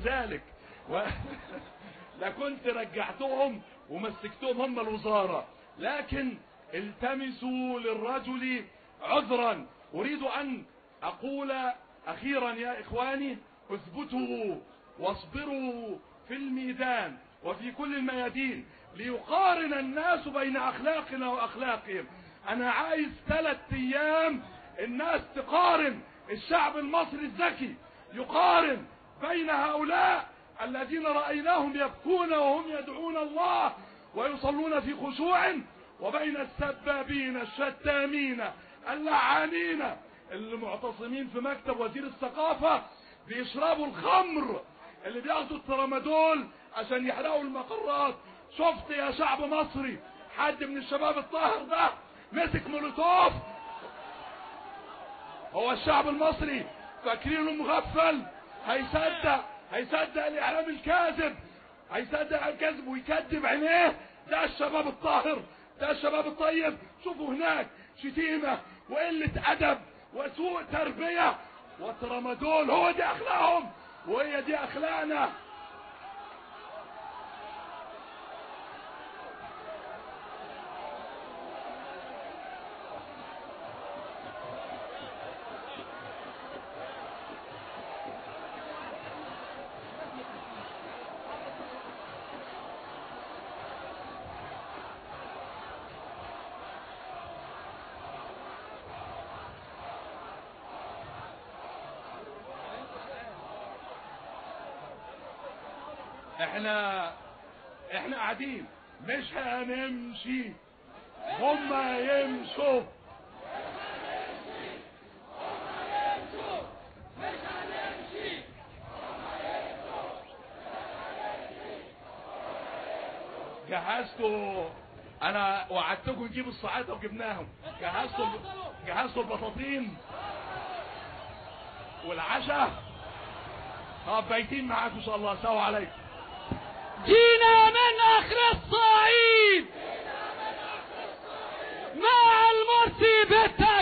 ذلك لكنت رجعتهم ومسكتهم هم الوزارة. لكن التمسوا للرجل عذرا. أريد أن أقول أخيرا يا إخواني، اثبتوا واصبروا في الميدان وفي كل الميادين ليقارن الناس بين أخلاقنا وأخلاقهم. أنا عايز 3 أيام الناس تقارن، الشعب المصري الذكي يقارن بين هؤلاء الذين رأيناهم يبكون وهم يدعون الله ويصلون في خشوع، وبين السبابين الشتامين اللعانين اللي معتصمين في مكتب وزير الثقافة بيشربوا الخمر، اللي بياخدوا الترامادول عشان يحرقوا المقرات. شفت يا شعب مصري حد من الشباب الطاهر ده مسك مولوتوف؟ هو الشعب المصري فاكرينه مغفل؟ هيصدق الاعلام الكاذب، هيصدق الكذب ويكذب عينيه؟ ده الشباب الطاهر، ده الشباب الطيب. شوفوا هناك شتيمة وقلة ادب وسوء تربية وترامادول، هو دي اخلاقهم وهي دي اخلاقنا. احنا قاعدين مش هنمشي، هما يمشوا. جهزتوا، انا وعدتكم نجيب الصعايدة وجبناهم. جهزتوا البطاطين والعشاء. طب بايتين معاكم ان شاء الله. السلام عليكم. جينا من اخر الصعيد مع المرسي بالتعليم.